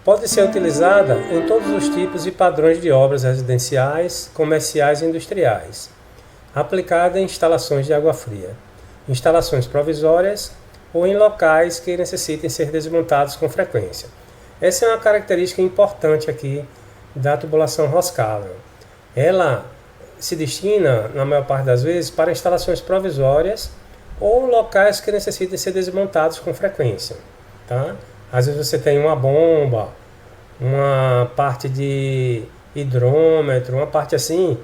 Pode ser utilizada em todos os tipos e padrões de obras residenciais, comerciais e industriais. Aplicada em instalações de água fria, instalações provisórias ou em locais que necessitem ser desmontados com frequência. Essa é uma característica importante aqui da tubulação roscável. Ela se destina, na maior parte das vezes, para instalações provisórias ou locais que necessitem ser desmontados com frequência. Tá? Às vezes você tem uma bomba, uma parte de hidrômetro, uma parte assim,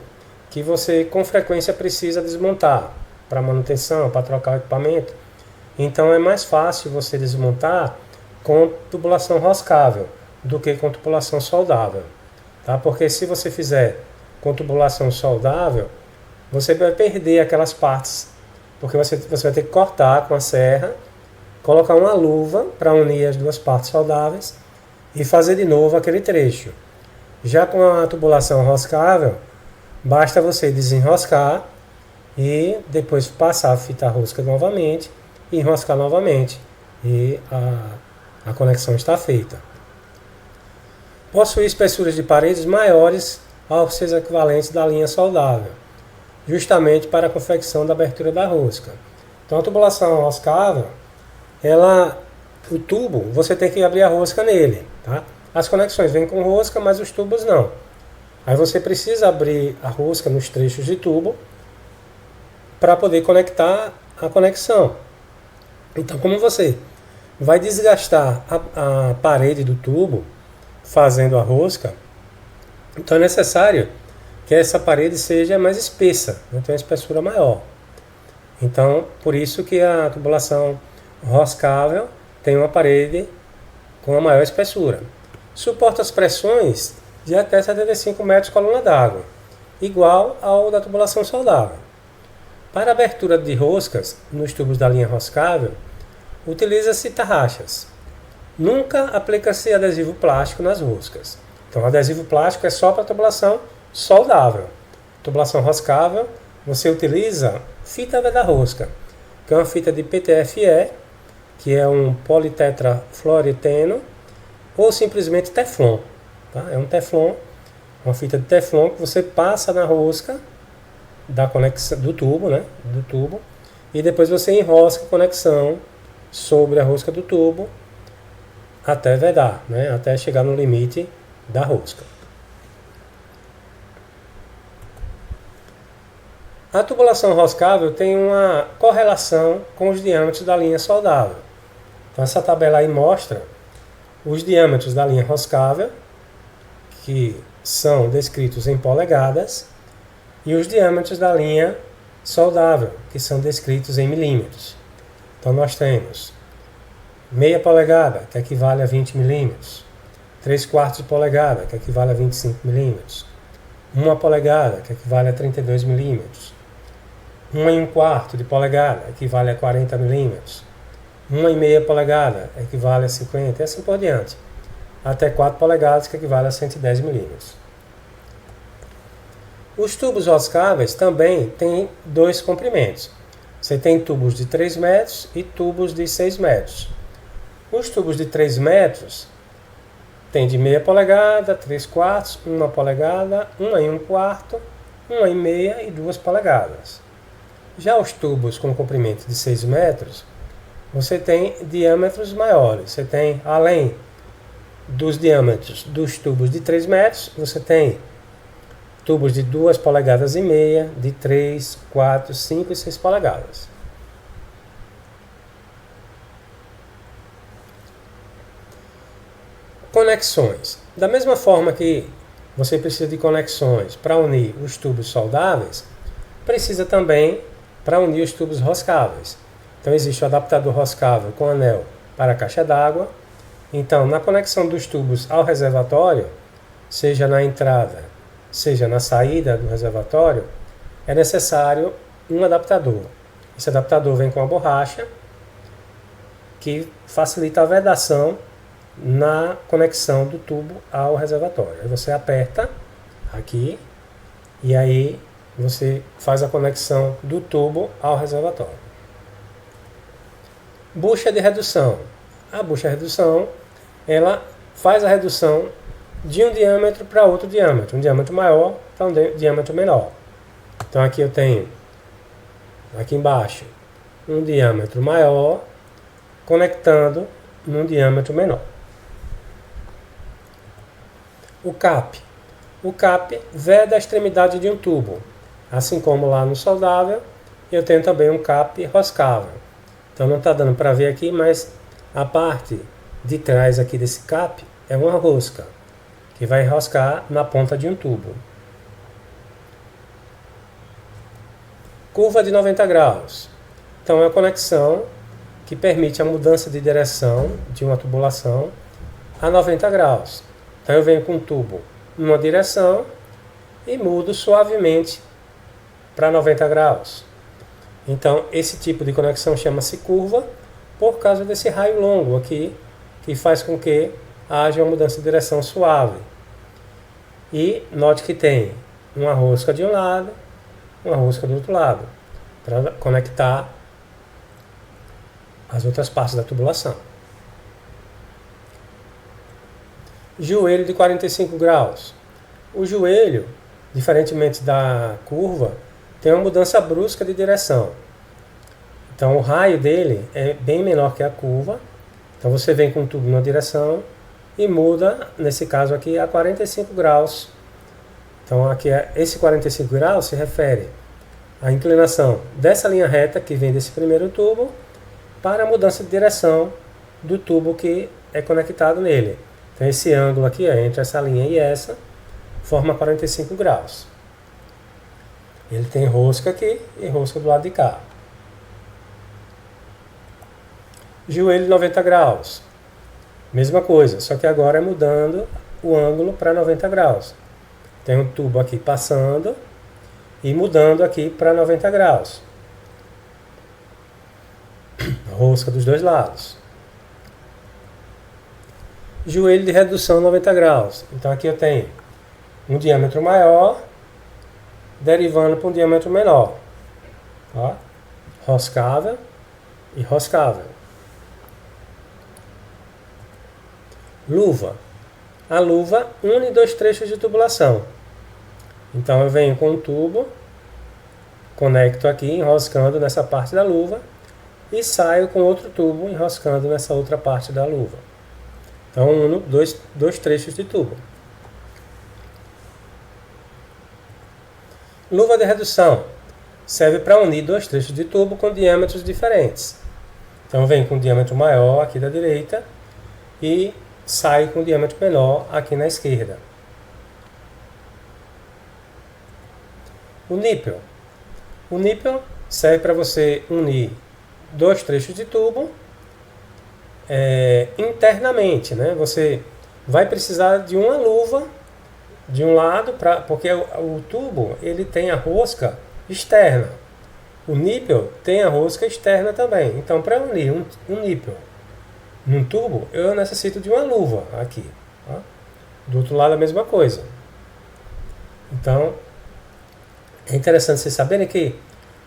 que você com frequência precisa desmontar para manutenção, para trocar o equipamento. Então é mais fácil você desmontar com tubulação roscável do que com tubulação soldável. Tá? Porque se você fizer com tubulação soldável, você vai perder aquelas partes, porque você vai ter que cortar com a serra, colocar uma luva para unir as duas partes soldáveis e fazer de novo aquele trecho. Já com a tubulação roscável, basta você desenroscar e depois passar a fita rosca novamente e enroscar novamente e a conexão está feita. Possui espessuras de paredes maiores aos seus equivalentes da linha soldável, justamente para a confecção da abertura da rosca. Então a tubulação roscável, o tubo, você tem que abrir a rosca nele. Tá? As conexões vêm com rosca, mas os tubos não. Aí você precisa abrir a rosca nos trechos de tubo para poder conectar a conexão. Então, como você vai desgastar a parede do tubo fazendo a rosca, então é necessário que essa parede seja mais espessa, né? Tem uma espessura maior. Então, por isso que a tubulação roscável tem uma parede com uma maior espessura. Suporta as pressões de até 75 metros coluna d'água, igual ao da tubulação soldável. Para a abertura de roscas nos tubos da linha roscável, utiliza-se tarraxas. Nunca aplica-se adesivo plástico nas roscas. Então, adesivo plástico é só para tubulação soldável. Tubulação roscável, você utiliza fita veda-rosca, que é uma fita de PTFE, que é um politetrafluoretano, ou simplesmente teflon. Tá? É um teflon, uma fita de teflon que você passa na rosca da conexão do tubo, né? Do tubo, e depois você enrosca a conexão sobre a rosca do tubo até vedar, né? Até chegar no limite da rosca. A tubulação roscável tem uma correlação com os diâmetros da linha soldável. Então essa tabela aí mostra os diâmetros da linha roscável, que são descritos em polegadas, e os diâmetros da linha soldável, que são descritos em milímetros. Então nós temos meia polegada, que equivale a 20 milímetros, 3/4 de polegada, que equivale a 25 milímetros, 1 polegada, que equivale a 32 milímetros, 1 1/4 de polegada, equivale a 40 milímetros, 1,5 polegada, equivale a 50, e assim por diante, até 4 polegadas, que equivale a 110 milímetros. Os tubos roscáveis também têm dois comprimentos. Você tem tubos de 3 metros e tubos de 6 metros. Os tubos de 3 metros tem de meia polegada, 3/4, 1 polegada, 1 1/4, 1,5 e 2 polegadas. Já os tubos com comprimento de 6 metros, você tem diâmetros maiores. Você tem, além dos diâmetros dos tubos de 3 metros, você tem tubos de 2 polegadas e meia, de 3, 4, 5 e 6 polegadas. Conexões. Da mesma forma que você precisa de conexões para unir os tubos soldáveis, precisa também para unir os tubos roscáveis. Então existe o adaptador roscável com anel para a caixa d'água. Então, na conexão dos tubos ao reservatório, seja na entrada, seja na saída do reservatório, é necessário um adaptador. Esse adaptador vem com a borracha, que facilita a vedação na conexão do tubo ao reservatório. Aí você aperta aqui e aí você faz a conexão do tubo ao reservatório. Bucha de redução. A bucha de redução, ela faz a redução de um diâmetro para outro diâmetro, um diâmetro maior para um diâmetro menor. Então aqui eu tenho, aqui embaixo, um diâmetro maior conectando num diâmetro menor. O cap. O cap veda a extremidade de um tubo. Assim como lá no soldável, eu tenho também um cap roscável. Então não está dando para ver aqui, mas a parte de trás aqui desse cap é uma rosca, que vai enroscar na ponta de um tubo. Curva de 90 graus. Então é a conexão que permite a mudança de direção de uma tubulação a 90 graus. Então eu venho com o tubo numa direção e mudo suavemente para 90 graus. Então esse tipo de conexão chama-se curva por causa desse raio longo aqui, que faz com que haja uma mudança de direção suave. E note que tem uma rosca de um lado, uma rosca do outro lado, para conectar as outras partes da tubulação. Joelho de 45 graus. O joelho, diferentemente da curva, tem uma mudança brusca de direção. Então o raio dele é bem menor que a curva. Então você vem com o tubo numa direção e muda, nesse caso aqui, a 45 graus. Então aqui esse 45 graus se refere à inclinação dessa linha reta que vem desse primeiro tubo para a mudança de direção do tubo que é conectado nele. Então esse ângulo aqui, entre essa linha e essa, forma 45 graus. Ele tem rosca aqui e rosca do lado de cá. Joelho de 90 graus. Mesma coisa, só que agora é mudando o ângulo para 90 graus. Tem um tubo aqui passando e mudando aqui para 90 graus. Rosca dos dois lados. Joelho de redução 90 graus. Então aqui eu tenho um diâmetro maior derivando para um diâmetro menor. Ó, roscável e roscável. Luva. A luva une dois trechos de tubulação. Então eu venho com um tubo, conecto aqui, enroscando nessa parte da luva e saio com outro tubo, enroscando nessa outra parte da luva. Então uno dois trechos de tubo. Luva de redução. Serve para unir dois trechos de tubo com diâmetros diferentes. Então vem com um diâmetro maior aqui da direita e sai com um diâmetro menor aqui na esquerda. O nípel. O nípel serve para você unir dois trechos de tubo internamente, né? Você vai precisar de uma luva de um lado, porque o tubo ele tem a rosca externa. O nípel tem a rosca externa também. Então, para unir um nípel num tubo, eu necessito de uma luva aqui. Tá? Do outro lado a mesma coisa. Então, é interessante vocês saberem que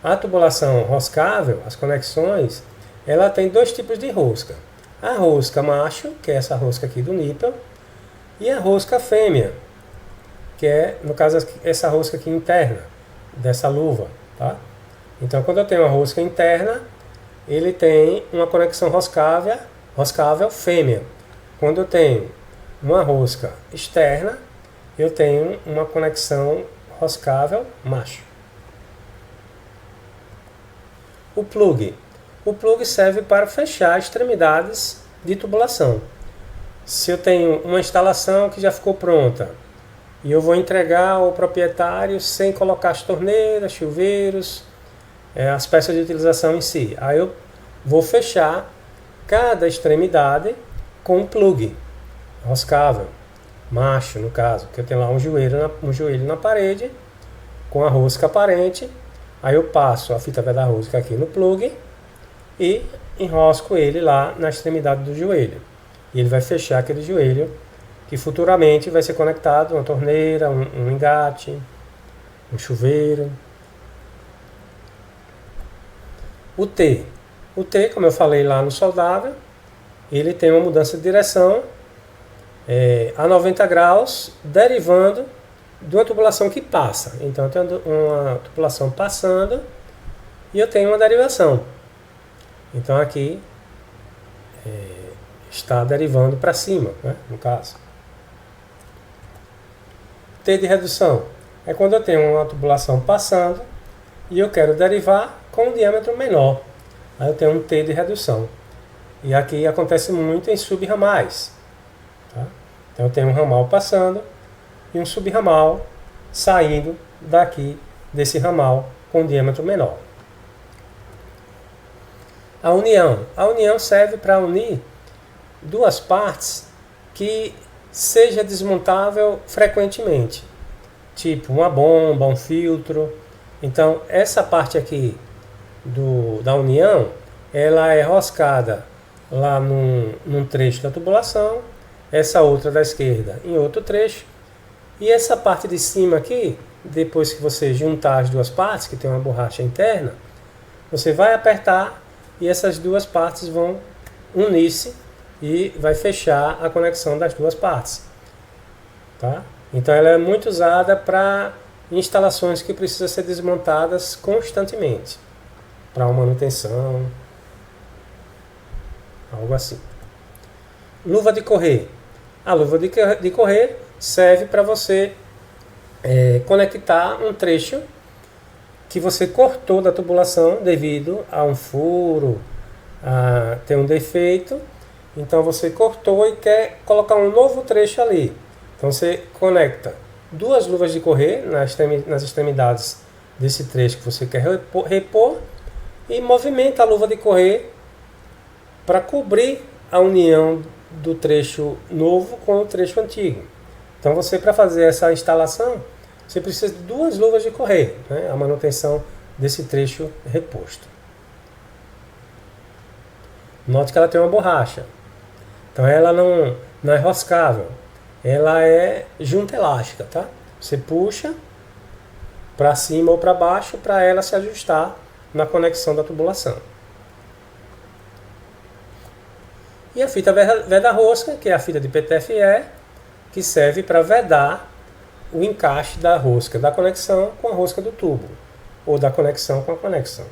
a tubulação roscável, as conexões, ela tem dois tipos de rosca. A rosca macho, que é essa rosca aqui do nípel, e a rosca fêmea, que é, no caso, essa rosca aqui interna dessa luva. Tá? Então, quando eu tenho uma rosca interna, ele tem uma conexão roscável fêmea. Quando eu tenho uma rosca externa, eu tenho uma conexão roscável macho. O plug. O plug serve para fechar extremidades de tubulação. Se eu tenho uma instalação que já ficou pronta e eu vou entregar ao proprietário sem colocar as torneiras, chuveiros, as peças de utilização em si, aí eu vou fechar cada extremidade com um plug roscável, macho no caso, que eu tenho lá um joelho na parede com a rosca aparente. Aí eu passo a fita da rosca aqui no plug e enrosco ele lá na extremidade do joelho. E ele vai fechar aquele joelho que futuramente vai ser conectado a uma torneira, um engate, um chuveiro. O T. O T, como eu falei lá no soldável, ele tem uma mudança de direção a 90 graus, derivando de uma tubulação que passa. Então eu tenho uma tubulação passando e eu tenho uma derivação. Então aqui está derivando para cima, né, no caso. T de redução é quando eu tenho uma tubulação passando e eu quero derivar com um diâmetro menor. Aí eu tenho um T de redução. E aqui acontece muito em subramais. Tá? Então eu tenho um ramal passando e um subramal saindo daqui desse ramal com diâmetro menor. A união. A união serve para unir duas partes que seja desmontável frequentemente. Tipo uma bomba, um filtro. Então essa parte aqui da união, ela é roscada lá num trecho da tubulação, essa outra da esquerda em outro trecho, e essa parte de cima aqui, depois que você juntar as duas partes, que tem uma borracha interna, você vai apertar e essas duas partes vão unir-se e vai fechar a conexão das duas partes. Tá? Então ela é muito usada para instalações que precisam ser desmontadas constantemente, para uma manutenção, algo assim. Luva de correr. A luva de correr serve para você conectar um trecho que você cortou da tubulação devido a um furo, a ter um defeito. Então você cortou e quer colocar um novo trecho ali. Então você conecta duas luvas de correr nas extremidades desse trecho que você quer repor e movimenta a luva de correr para cobrir a união do trecho novo com o trecho antigo. Então você, para fazer essa instalação, você precisa de duas luvas de correr, né? A manutenção desse trecho reposto. Note que ela tem uma borracha. Então ela não é roscável. Ela é junta elástica, tá? Você puxa para cima ou para baixo para ela se ajustar na conexão da tubulação. E a fita veda-rosca, que é a fita de PTFE, que serve para vedar o encaixe da rosca da conexão com a rosca do tubo, ou da conexão com a conexão.